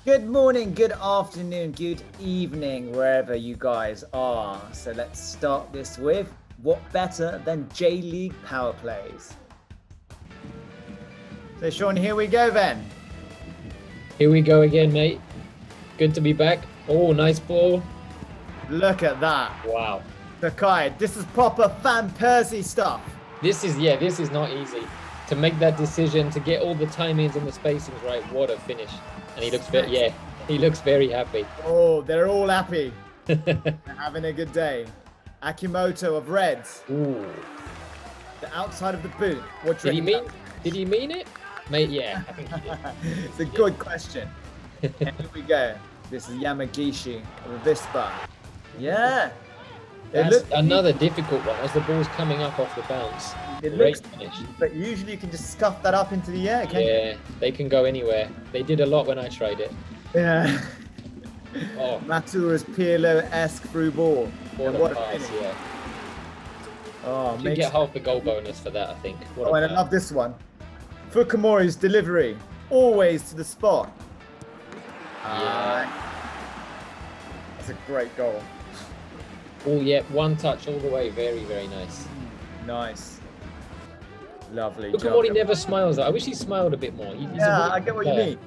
Good morning, good afternoon, good evening, wherever you guys are. So let's start this with what better than J.League Power Plays? So Sean, here we go then. Here we go again, mate. Good to be back. Oh, nice ball. Look at that. Wow. Sakai, this is proper Van Persie stuff. This is not easy. To make that decision, to get all the timings and the spacings right, what a finish. And he looks very happy. Oh, they're all happy. They're having a good day. Akimoto of Reds. Ooh. The outside of the boot. What Did he mean it? Mate, yeah, I think he did. It's a good question. And here we go. This is Yamagishi of Avispa. Yeah. That's another difficult one as the ball's coming up off the bounce. Great finish. But usually you can just scuff that up into the air, can't you? Yeah, they can go anywhere. They did a lot when I tried it. Yeah. Oh. Matura's Pirlo-esque through ball. What a pass, yeah. Oh, You get half the goal bonus for that, I think. And I love this one. Fukumori's delivery, always to the spot. Yeah. That's a great goal. Oh, yeah, one touch all the way. Very, very nice. Nice. Lovely. Fukumori never smiles. I wish he smiled a bit more. I get what you mean.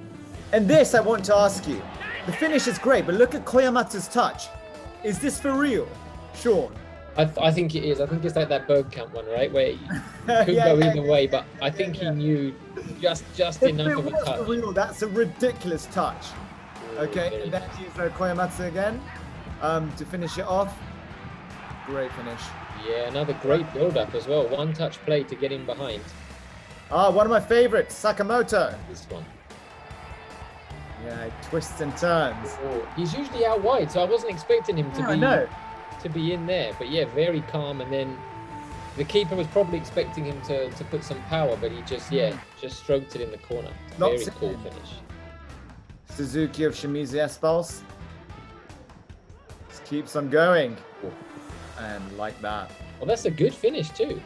And this, I want to ask you. The finish is great, but look at Koyamatsu's touch. Is this for real, Sean? I think it is. I think it's like that bird camp one, right? Where it could go either way, but I think he knew just enough of a touch. For real, that's a ridiculous touch. Okay, and then use Koyamatsu again to finish it off. Great finish. Yeah, another great build-up as well. One-touch play to get in behind. One of my favorites, Sakamoto. This one. Yeah, he twists and turns. Oh, he's usually out wide, so I wasn't expecting him to be in there. But yeah, very calm. And then the keeper was probably expecting him to put some power, but he just stroked it in the corner. Very cool finish. Suzuki of Shimizu Espals. Just keeps on going. Cool. And like that. Well, that's a good finish too.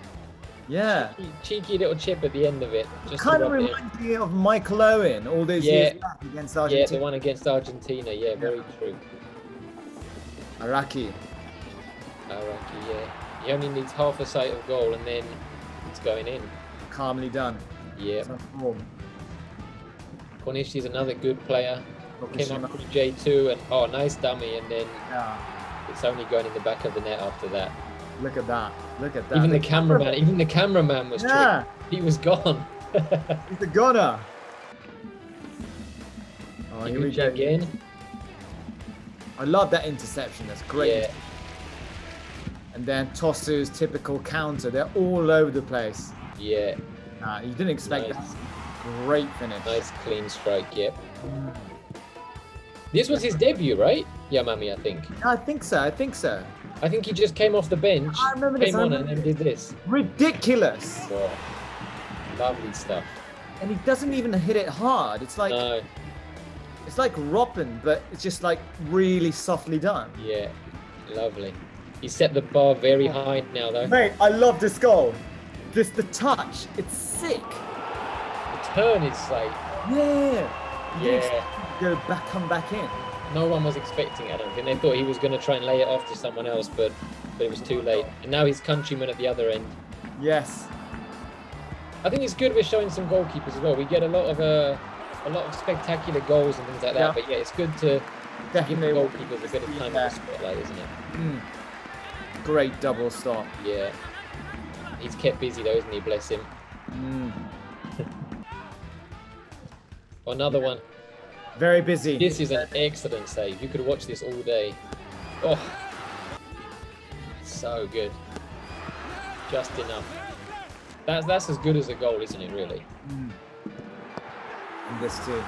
Yeah. Cheeky little chip at the end of it. Just kind of reminds me of Michael Owen all those years back against Argentina. Yeah, the one against Argentina. Yeah, very true. Araki, yeah. He only needs half a sight of goal and then it's going in. Calmly done. Yeah. Konishi's another good player. Came up from J2 and nice dummy, and then it's only going in the back of the net after that. Look at that. Look at that. Even the cameraman was tricked. He was gone. He's a goner. Oh, here we go again. I love that interception. That's great. Yeah. And then Tosu's typical counter. They're all over the place. Yeah. You didn't expect that. Great finish. Nice clean strike, yep. This was his debut, right? Yamami, I think. I think so. I think he just came off the bench, came on and then did this. Ridiculous. Oh, lovely stuff. And he doesn't even hit it hard. It's like it's like Robin, but it's just like really softly done. Yeah, lovely. He set the bar very high now, though. Mate, I love this goal. The touch, it's sick. The turn is like... Yeah. Come back in. No one was expecting it, I don't think. They thought he was going to try and lay it off to someone else, but it was too late. And now his countryman at the other end. Yes. I think it's good we're showing some goalkeepers as well. We get a lot of spectacular goals and things like that, but yeah, it's good to give the goalkeepers a bit of time in the spotlight, isn't it? Great double stop. Yeah. He's kept busy though, isn't he? Bless him. Another one. Very busy. This is an excellent save. You could watch this all day. Oh, so good. Just enough. That's as good as a goal, isn't it, really? And this too.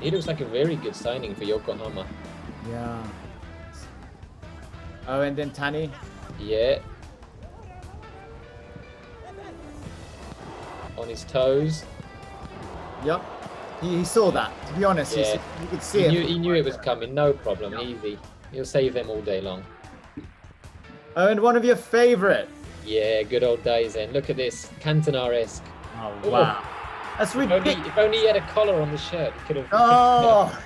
He looks like a very good signing for Yokohama. Yeah. Oh, and then Tani. Yeah. On his toes. Yep. He saw that, to be honest. Yeah. You could see it. He knew it was coming, no problem, easy. He'll save them all day long. Oh, and one of your favourite. Yeah, good old days then. Look at this, Cantona-esque. Oh, wow. That's ridiculous. If only he had a collar on the shirt, he could have. Oh,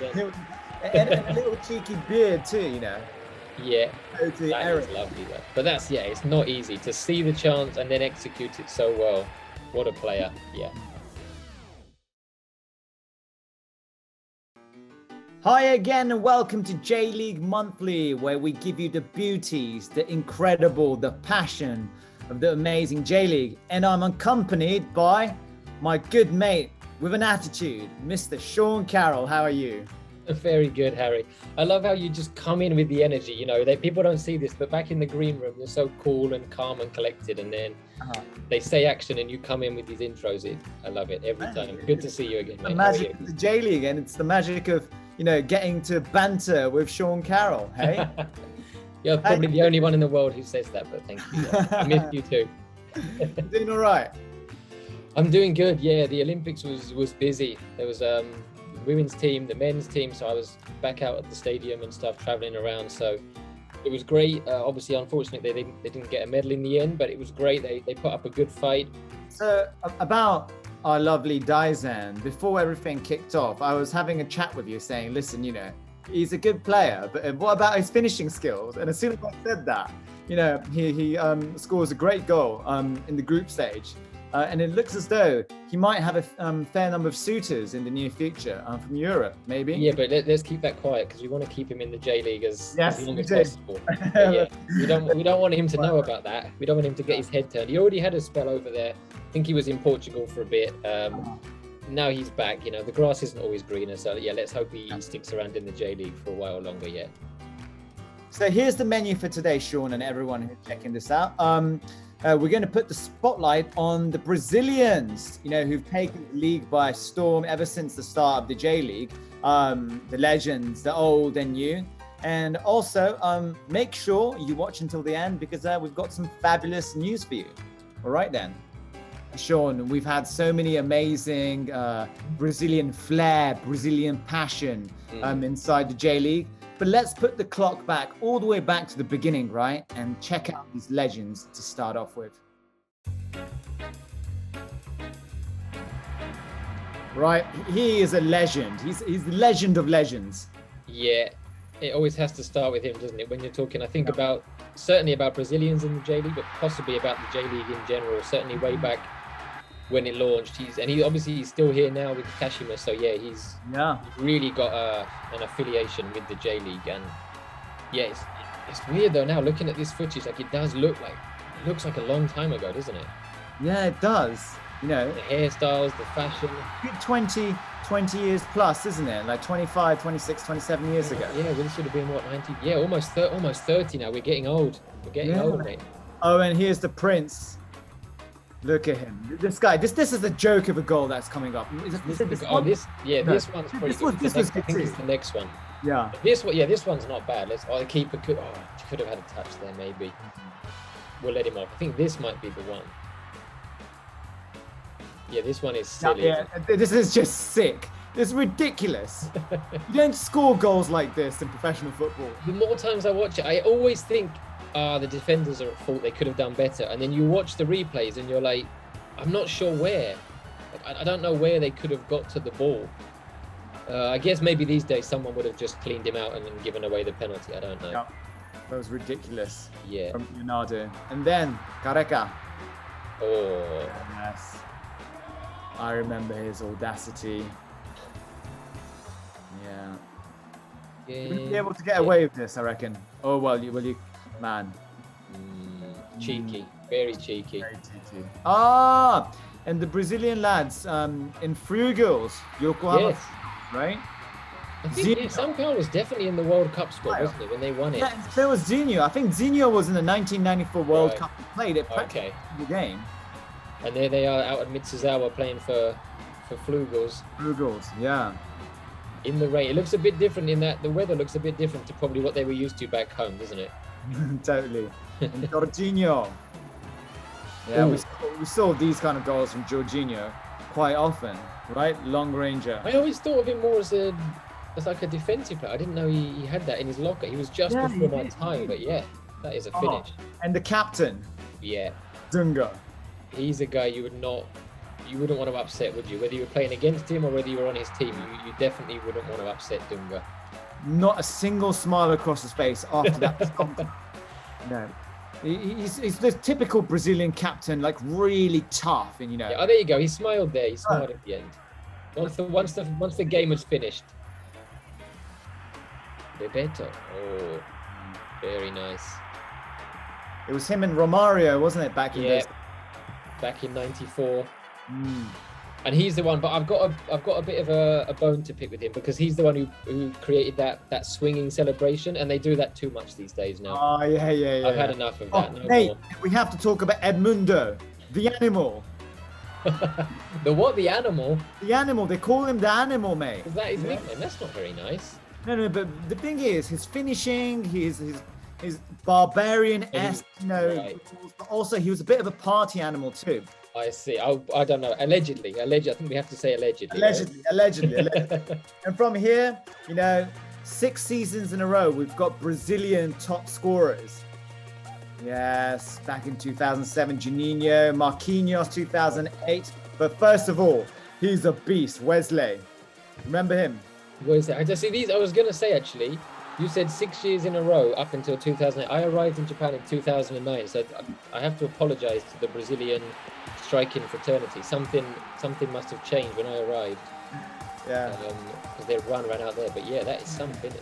and a little cheeky beard too, you know. Yeah, Totally that is lovely though. But that's, yeah, it's not easy to see the chance and then execute it so well. What a player, yeah. Hi again and welcome to J.League Monthly, where we give you the beauties, the incredible, the passion of the amazing J.League. And I'm accompanied by my good mate with an attitude, Mr. Sean Carroll. How are you? Very good, Harry. I love how you just come in with the energy. You know, people don't see this, but back in the green room, you're so cool and calm and collected. And then they say action and you come in with these intros. I love it every time. Good to see you again, mate. The magic of the J.League, and it's the magic of, you know, getting to banter with Sean Carroll, hey? You're probably the only one in the world who says that, but thank you. I miss you too. Doing all right? I'm doing good, yeah. The Olympics was busy. There was the women's team, the men's team, so I was back out at the stadium and stuff, traveling around, so it was great. Obviously, unfortunately, they didn't get a medal in the end, but it was great. They put up a good fight. So, about our lovely Daizan, before everything kicked off, I was having a chat with you saying, listen, you know, he's a good player, but what about his finishing skills? And as soon as I said that, you know, he scores a great goal in the group stage. And it looks as though he might have a fair number of suitors in the near future from Europe, maybe. Yeah, but let's keep that quiet because we want to keep him in the J-League as long as possible. Yeah, we don't want him to know about that. We don't want him to get his head turned. He already had a spell over there. I think he was in Portugal for a bit. Now he's back. You know, the grass isn't always greener. So yeah, let's hope he sticks around in the J-League for a while longer. Yeah. So here's the menu for today, Sean, and everyone who's checking this out. We're going to put the spotlight on the Brazilians, you know, who've taken the league by storm ever since the start of the J-League. The legends, the old and new. And also, make sure you watch until the end because we've got some fabulous news for you. All right, then. Sean, we've had so many amazing Brazilian flair, Brazilian passion inside the J-League. But let's put the clock back all the way back to the beginning, right? And check out these legends to start off with. Right, he is a legend. He's the legend of legends. Yeah, it always has to start with him, doesn't it? When you're talking, I think certainly about Brazilians in the J-League, but possibly about the J-League in general. Certainly way back when it launched, he's still here now with Kashima, so yeah, he's really got an affiliation with the J-League. And yeah, it's weird though now looking at this footage, like it looks like a long time ago, doesn't it? Yeah, it does. You know, the hairstyles, the fashion. Good 20 years plus, isn't it? Like 25, 26, 27 years ago. Yeah, this would have been what, 90? Yeah, almost 30 now. We're getting old. Old, mate. Oh, and here's the Prince. Look at him. This guy. This is a joke of a goal that's coming up. This one's probably good. I think it's the next one. Yeah. This one's not bad. The keeper could have had a touch there, maybe. We'll let him off. I think this might be the one. Yeah, this one is silly. Yeah, this is just sick. It's ridiculous. You don't score goals like this in professional football. The more times I watch it, I always think, the defenders are at fault, they could have done better. And then you watch the replays and you're like, I'm not sure where. Like, I don't know where they could have got to the ball. I guess maybe these days someone would have just cleaned him out and then given away the penalty. I don't know. Yeah, that was ridiculous. Yeah. From Leonardo. And then, Careca. Oh. Yes. I remember his audacity. Yeah. We'll be able to get away with this, I reckon. Oh, well, you man. Cheeky. Very cheeky. Very cheeky. And the Brazilian lads in Frugals, Yokohama, yes. Right? I think São Paulo was definitely in the World Cup squad, wasn't it, when they won it? Yeah, there was Zinho. I think Zinho was in the 1994 World Cup. He played it practically the game. And there they are out at Mitsuzawa playing for Flugels. Flugels, yeah. In the rain. It looks a bit different in that the weather looks a bit different to probably what they were used to back home, doesn't it? Totally. And Jorginho. Yeah, we saw these kind of goals from Jorginho quite often, right? Long ranger. I always thought of him more as like a defensive player. I didn't know he had that in his locker. He was just before my time, but yeah, that is a finish. And the captain. Yeah. Dunga. He's a guy you would not you wouldn't want to upset, would you? Whether you were playing against him or whether you were on his team, you definitely wouldn't want to upset Dunga. Not a single smile across his face after that. No. He's the typical Brazilian captain, like really tough, and Yeah, oh, there you go. He smiled there. He smiled at the end. Once the game was finished. Bebeto. Oh, very nice. It was him and Romario, wasn't it, back in those? Back in '94. And he's the one, but I've got a bit of a bone to pick with him because he's the one who created that swinging celebration, and they do that too much these days now. Oh yeah. I've had enough of that. No Nate, more. we have to talk about Edmundo, the animal. The what? The animal? The animal. They call him the animal, mate. Is that his nickname? That's not very nice. No, but the thing is, his finishing, his barbarian-esque, Right. but also he was a bit of a party animal too. I see. I don't know. Allegedly. I think we have to say allegedly. Allegedly. And from here, 6 seasons in a row, we've got Brazilian top scorers. Yes, back in 2007, Juninho, Marquinhos, 2008. But first of all, he's a beast, Wesley. Remember him? Wesley. I just see these. I was going to say, actually, you said 6 years in a row up until 2008. I arrived in Japan in 2009, so I have to apologize to the Brazilian striking fraternity. Something must have changed when I arrived. Yeah. Because their run ran out there. But yeah, that is some finish.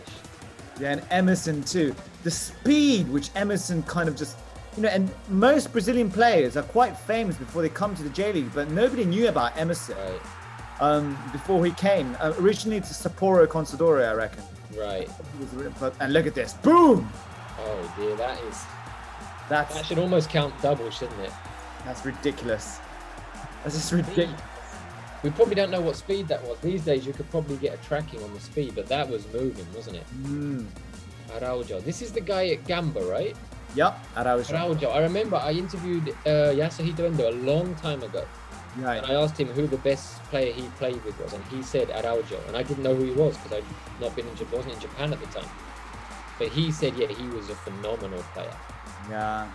Yeah, and Emerson too. The speed which Emerson kind of just, and most Brazilian players are quite famous before they come to the J-League, but nobody knew about Emerson before he came. Originally to Sapporo Consadole, I reckon. Right. And look at this. Boom! Oh dear, that should almost count double, shouldn't it? That's ridiculous. That's just ridiculous. We probably don't know what speed that was. These days you could probably get a tracking on the speed, but that was moving, wasn't it? Araujo. This is the guy at Gamba, right? Yep, Araujo. I remember I interviewed Yasuhito Endo a long time ago. Right. And I asked him who the best player he played with was, and he said Araujo. And I didn't know who he was because I'd not wasn't in Japan at the time. But he said, yeah, he was a phenomenal player. Yeah.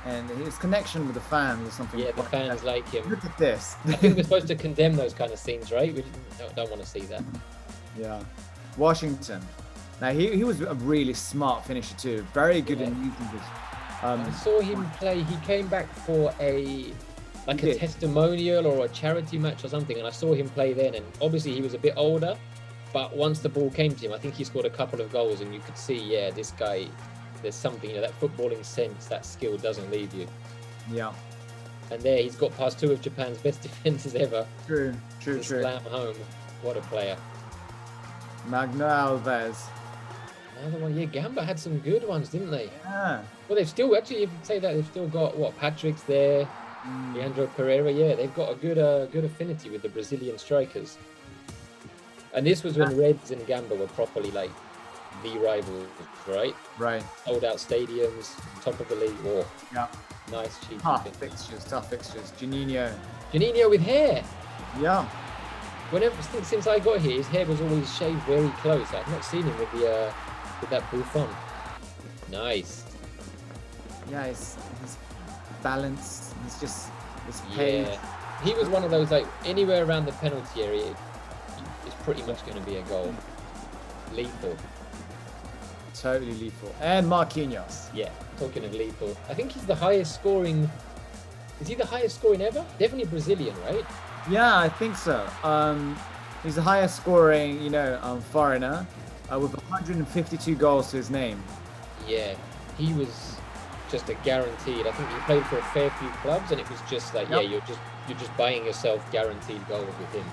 And his connection with the fans or something. Yeah, the fans like him. Look at this. I think we're supposed to condemn those kind of scenes, right? We don't want to see that. Yeah. Washington. Now, he was a really smart finisher too. Very good in using this. I saw him play. He came back for a testimonial or a charity match or something, and I saw him play then. And obviously he was a bit older, but once the ball came to him, I think he scored a couple of goals, and you could see, this guy, there's something, that footballing sense, that skill doesn't leave you. Yeah. And there, he's got past 2 of Japan's best defenses ever. True. Slam home. What a player. Magno Alves. Another one. Yeah, Gamba had some good ones, didn't they? Yeah. Well, they've still, actually, if you say that, they've still got, Patrick's there, Leandro Pereira. Yeah, they've got a good affinity with the Brazilian strikers. And this was when Reds and Gamba were properly, the rivals, right? Right. Sold out stadiums, top of the league. Oh, yeah. Nice, cheeky. Tough fixtures. Juninho with hair. Yeah. Since I got here, his hair was always shaved very close. I've not seen him with that bouffant. Nice. Yeah, his balance. He's just his pace. Yeah. He was one of those, anywhere around the penalty area, it's pretty much going to be a goal. Lethal. Totally lethal. And Marquinhos. Yeah, talking of lethal. I think he's the highest scoring. Is he the highest scoring ever? Definitely Brazilian, right? Yeah, I think so. He's the highest scoring, foreigner with 152 goals to his name. Yeah, he was just a guaranteed. I think he played for a fair few clubs, and it was just you're just buying yourself guaranteed goals with him.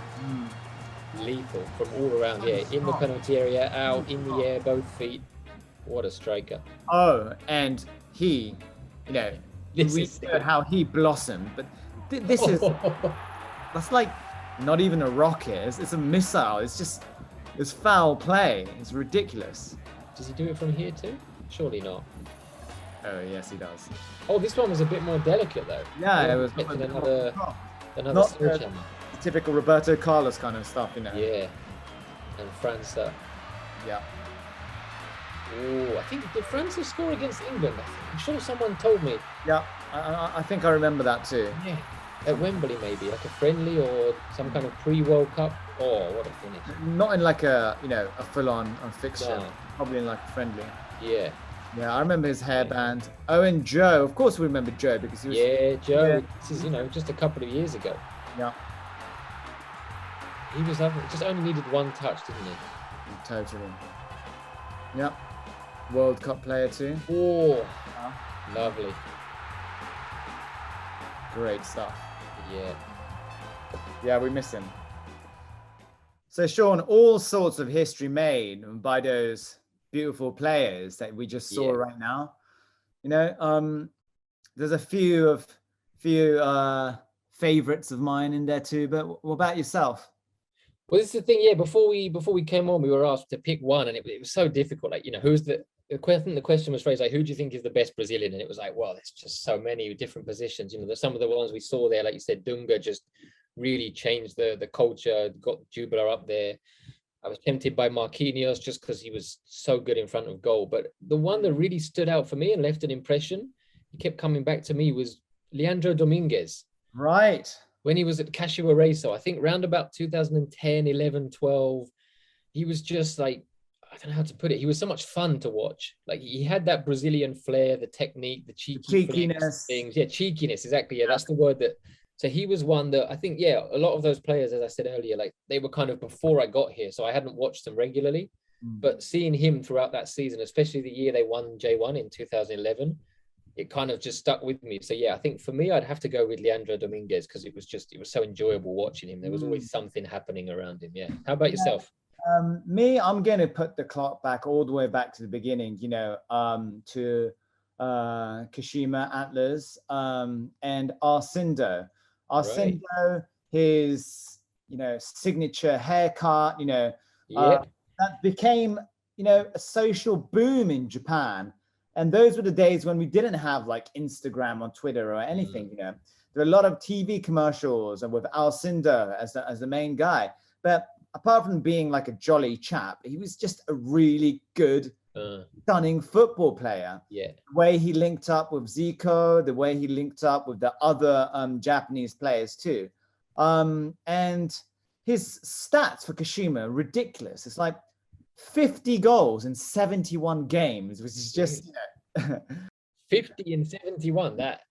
Lethal from all around. Yeah, in the penalty area, out in the air, both feet. What a striker! Oh, and he, we know how he blossomed, but this is that's not even a rocket. It's a missile. It's foul play. It's ridiculous. Does he do it from here too? Surely not. Oh yes, he does. Oh, this one was a bit more delicate though. Yeah, it was another sledgehammer. Typical Roberto Carlos kind of stuff, Yeah, and França. Yeah. Oh, I think did França score against England? I'm sure someone told me. Yeah, I think I remember that too. Yeah. At Wembley, maybe like a friendly or some kind of pre-World Cup. Oh, what a finish! Not in like a a full-on fixture. No. Probably in like a friendly. Yeah. Yeah, I remember his hairband. Oh, and Joe. Of course, we remember Joe because he was. Yeah, Joe. Yeah. This is just a couple of years ago. Yeah. He was just only needed one touch, didn't he? Totally. Yep. World Cup player too. Oh, lovely. Great stuff. Yeah. Yeah, we miss him. So, Sean, all sorts of history made by those beautiful players that we just saw right now. There's a few favorites of mine in there too. But what about yourself? Well, this is the thing. Yeah, before we came on, we were asked to pick one, and it was so difficult. Like, who's the question? The question was phrased like, "Who do you think is the best Brazilian?" And it was like, well, there's just so many different positions. There's some of the ones we saw there, like you said, Dunga just really changed the culture, got Jubilar up there. I was tempted by Marquinhos just because he was so good in front of goal. But the one that really stood out for me and left an impression, he kept coming back to me, was Leandro Dominguez. Right. When he was at Cachoeiraço, I think round about 2010, 11, 12, he was just like, I don't know how to put it. He was so much fun to watch. Like, he had that Brazilian flair, the technique, the cheekiness things. Yeah, cheekiness, exactly. Yeah, that's the word that. So he was one that I think, a lot of those players, as I said earlier, like they were kind of before I got here, so I hadn't watched them regularly. But seeing him throughout that season, especially the year they won J1 in 2011, it kind of just stuck with me. So I think for me, I'd have to go with Leandro Dominguez because it was so enjoyable watching him. There was always something happening around him. Yeah. How about yourself? Me, I'm going to put the clock back all the way back to the beginning, to Kashima Atlas and Arcindo. Arcindo, his, signature haircut, that became, a social boom in Japan. And those were the days when we didn't have like Instagram or Twitter or anything, There were a lot of TV commercials and with Alcindor as the main guy. But apart from being like a jolly chap, he was just a really good, stunning football player. Yeah. The way he linked up with Zico, the way he linked up with the other Japanese players too. And his stats for Kashima, ridiculous. It's like 50 goals in 71 games, which is just 50 in 71. That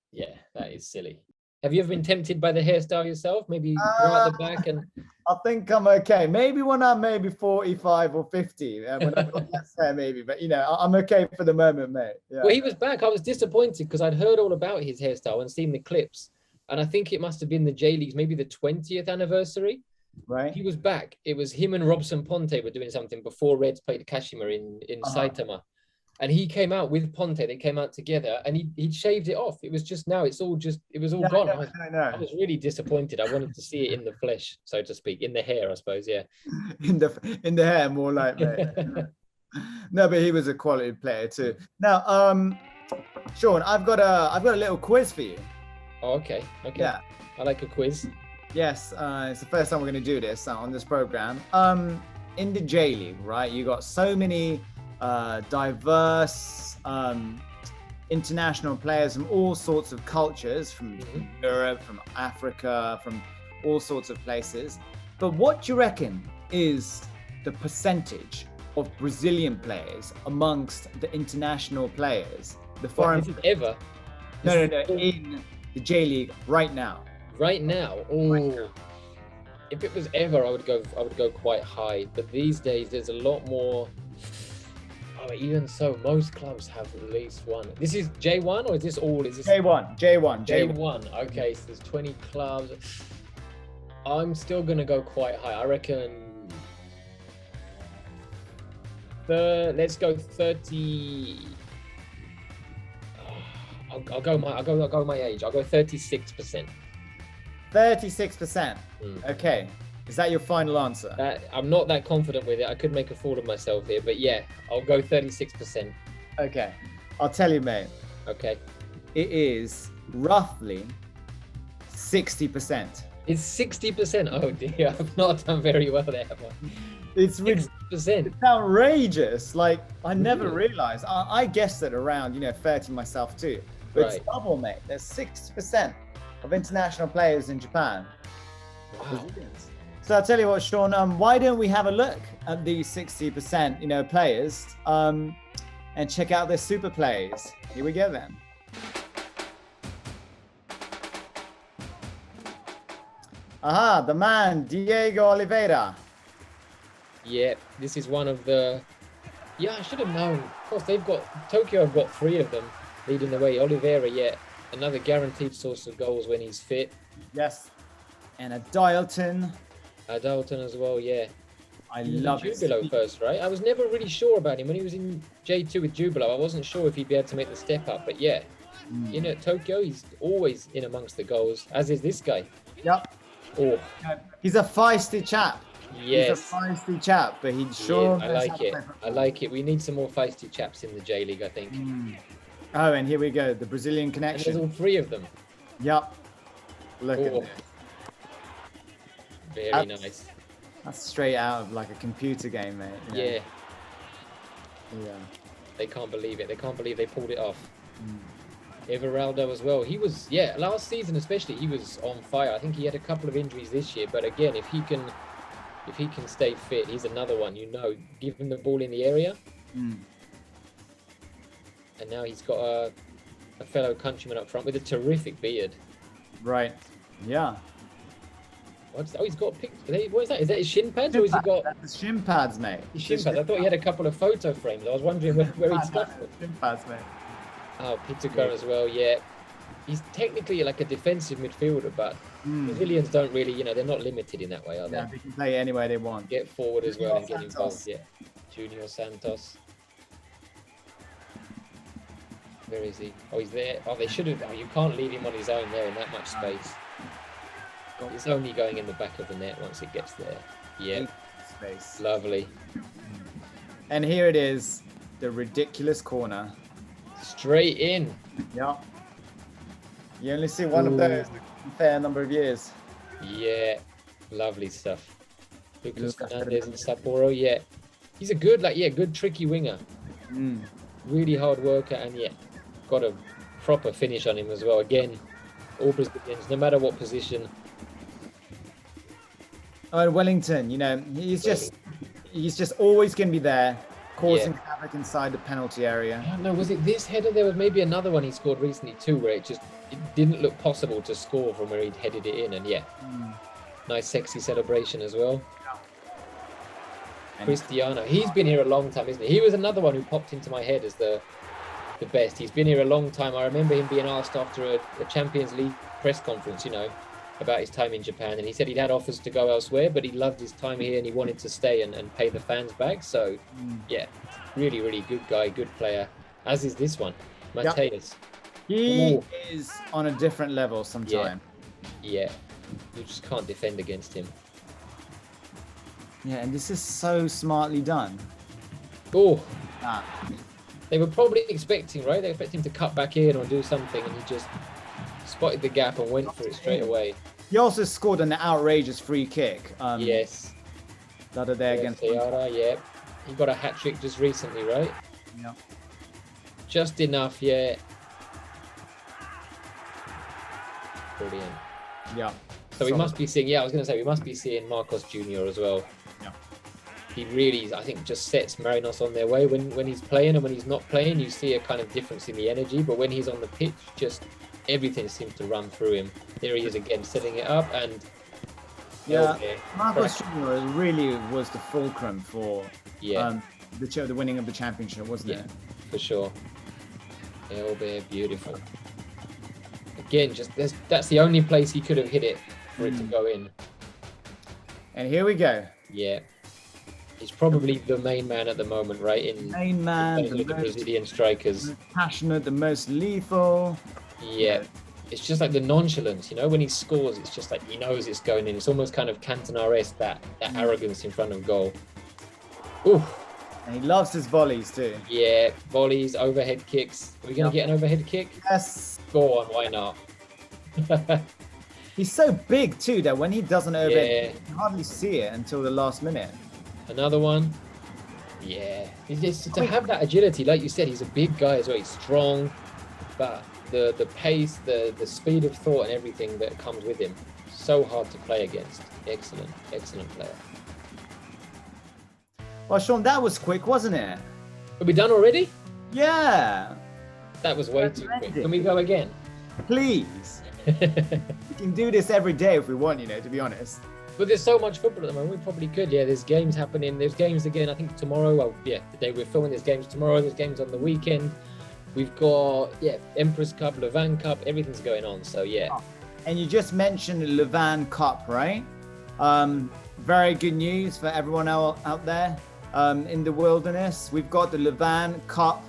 is silly. Have you ever been tempted by the hairstyle yourself? Maybe go at the back and. I think I'm okay. Maybe when I'm maybe 45 or 50, when I've got less hair, maybe. But I'm okay for the moment, mate. Yeah. Well, he was back. I was disappointed because I'd heard all about his hairstyle and seen the clips, and I think it must have been the J-League's maybe the 20th anniversary. Right. He was back. It was him and Robson Ponte were doing something before Reds played Kashima in Saitama. And he came out with Ponte. They came out together and he shaved it off. It was just now, it was all gone. I was really disappointed. I wanted to see it in the flesh, so to speak, in the hair, I suppose. Yeah. in the hair, more like that. No, but he was a quality player too. Now, Sean, I've got a little quiz for you. Oh, okay. Yeah. I like a quiz. Yes, it's the first time we're going to do this on this program. In the J-League, right, you got so many diverse international players from all sorts of cultures, from Europe, from Africa, from all sorts of places. But what do you reckon is the percentage of Brazilian players amongst the international players? The foreign players? Ever? No, in the J-League right now. Right now, if it was ever, I would go quite high. But these days, there's a lot more. Oh, even so, most clubs have at least one. This is J1 or is this all? Is this J1? J1. Okay, so there's 20 clubs. I'm still gonna go quite high. I reckon. Let's go 30. I'll go my age. I'll go 36%. 36%. Okay. Is that your final answer? I'm not that confident with it. I could make a fool of myself here, but I'll go 36%. Okay. I'll tell you, mate. Okay. It is roughly 60%. It's 60%. Oh dear, I've not done very well there, have I? It's 60%. It's outrageous. Like, I never realized. I guessed it around, 30 myself too. But it's double, mate. There's 6%. of international players in Japan. Wow. So I'll tell you what, Sean, why don't we have a look at these 60%, players and check out their super plays. Here we go then. Aha, the man, Diego Oliveira. Yeah, this is one of the... Yeah, I should have known. Of course, Tokyo have got 3 of them leading the way. Oliveira, yeah, another guaranteed source of goals when he's fit. Yes. And a Dialton. Dalton as well, yeah. I love Jubilo first, right? I was never really sure about him when he was in J2 with Jubilo. I wasn't sure if he'd be able to make the step up, but yeah, in at Tokyo, he's always in amongst the goals, as is this guy. Yep. Oh, he's a feisty chap. yes. He's a feisty chap, but he'd sure. I like it. I like it. We need some more feisty chaps in the J League, I think. Oh, and here we go, the Brazilian connection. And there's all 3 of them. Yep. Look at this. Very nice. That's straight out of like a computer game, mate. Yeah. Yeah. They can't believe it. They can't believe they pulled it off. Everaldo as well. He was, last season especially, he was on fire. I think he had a couple of injuries this year, but again, if he can stay fit, he's another one. Give him the ball in the area. And now he's got a fellow countryman up front with a terrific beard. Right. Yeah. He's got a picture. What is that? Is that his shin pads, or has he got? That's shin pads, mate. His shin pads. I thought he had a couple of photo frames. I was wondering where he'd stuck them. Shin pads, mate. Oh, Pitucar as well. Yeah, he's technically like a defensive midfielder, but Brazilians don't really, they're not limited in that way, are they? Yeah, they can play anywhere they want. Get forward as well and get involved. Yeah, Junior Santos. Where is he? Oh, he's there. Oh, they should have. Oh, you can't leave him on his own there in that much space. It's only going in the back of the net once it gets there. Yeah. Space. Lovely. And here it is, the ridiculous corner. Straight in. Yep. You only see one of those in a fair number of years. Yeah. Lovely stuff. Lucas Fernandez and Sapporo, yeah. He's a good, good tricky winger. Really hard worker, and got a proper finish on him as well. Again, all Brazilians, no matter what position. Oh, Wellington, he's just always going to be there, causing havoc inside the penalty area. I don't know, was it this header? There was maybe another one he scored recently too, where it didn't look possible to score from where he'd headed it in, and nice sexy celebration as well. Cristiano, he's been here a long time, isn't he? He was another one who popped into my head as the best. He's been here a long time. I remember him being asked after a Champions League press conference, about his time in Japan, and he said he'd had offers to go elsewhere, but he loved his time here and he wanted to stay and pay the fans back. So really, really good guy, good player, as is this one, Mateus. He is on a different level sometimes. Yeah, you just can't defend against him. Yeah, and this is so smartly done. They were probably expecting, right? They expected him to cut back in or do something, and he just spotted the gap and went for it straight away. He also scored an outrageous free kick. Yes. The other day against Seara, he got a hat-trick just recently, right? Yeah. Just enough, yeah. Brilliant. Yeah. So we must be seeing, I was going to say, we must be seeing Marcos Jr. as well. Yeah. He really, I think, just sets Marinos on their way. When he's playing and when he's not playing, you see a kind of difference in the energy. But when he's on the pitch, just everything seems to run through him. There he is again, setting it up, and Marcos Jr. really was the fulcrum for the winning of the championship, wasn't it? For sure. Beautiful. Again, that's the only place he could have hit it for it to go in. And here we go. Yeah. He's probably the main man at the moment, right? Main man, the Brazilian strikers. The most passionate, the most lethal. Yeah. It's just like the nonchalance, when he scores, it's just like he knows it's going in. It's almost kind of Cantona-esque, that arrogance in front of goal. Ooh. And he loves his volleys too. Yeah, volleys, overhead kicks. Are we going to get an overhead kick? Yes. Go on, why not? He's so big too that when he does an overhead, you hardly see it until the last minute. Another one. Yeah. To have that agility, like you said, he's a big guy as well. He's strong, but the pace, the speed of thought, and everything that comes with him. So hard to play against. Excellent player. Well, Sean, that was quick, wasn't it? Are we done already? Yeah. That was way too quick. Can we go again? Please. We can do this every day if we want, you know, to be honest. But there's so much football at the moment, we probably could. Yeah, there's games happening. There's games again, I think tomorrow. Well, yeah, the day we're filming, there's games tomorrow. There's games on the weekend. We've got, Empress Cup, Levain Cup, everything's going on. So, yeah. And you just mentioned the Levain Cup, right? Very good news for everyone out there in the wilderness. We've got the Levain Cup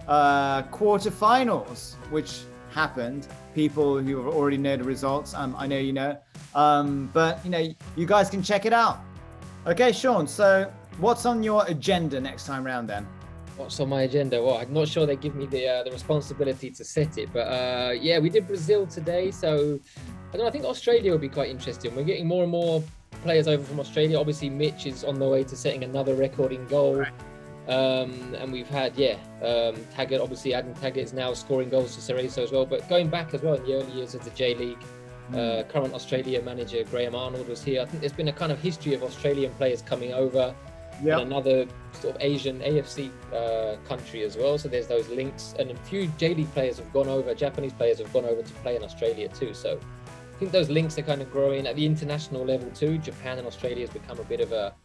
quarterfinals, which happened. People who already know the results, I know you know. But, you know, you guys can check it out. Okay, Sean, so what's on your agenda next time round then? What's on my agenda? Well, I'm not sure they give me the responsibility to set it, but yeah, we did Brazil today, so I don't know, I think Australia will be quite interesting. We're getting more and more players over from Australia. Obviously, Mitch is on the way to setting another record in goal. Right. And we've had, Taggart, obviously Adam Taggart is now scoring goals for Cerezo as well, but going back as well in the early years of the J-League, current Australia manager Graham Arnold was here. I think there's been a kind of history of Australian players coming over. Yep. And another sort of Asian AFC country as well. So there's those links, and a few J-League players have gone over, Japanese players have gone over to play in Australia too. So I think those links are kind of growing at the international level too. Japan and Australia has become a bit of a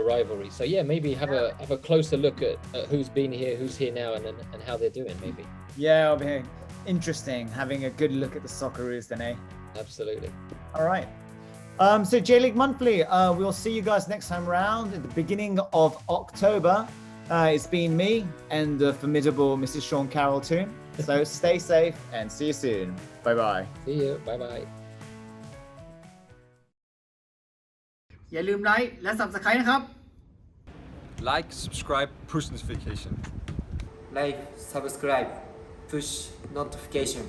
rivalry. So yeah, maybe have a closer look at who's been here, who's here now, and how they're doing maybe. Yeah, it'll be interesting having a good look at the Socceroos then, eh? Absolutely. All right. So J-League Monthly, we'll see you guys next time around at the beginning of October. It's been me and the formidable Mrs. Sean Carroll too. So stay safe and see you soon. Bye-bye. See you. Bye-bye. อย่าลืมไลค์และ Subscribe นะครับ Like, subscribe, push notification. Like, subscribe, push notification.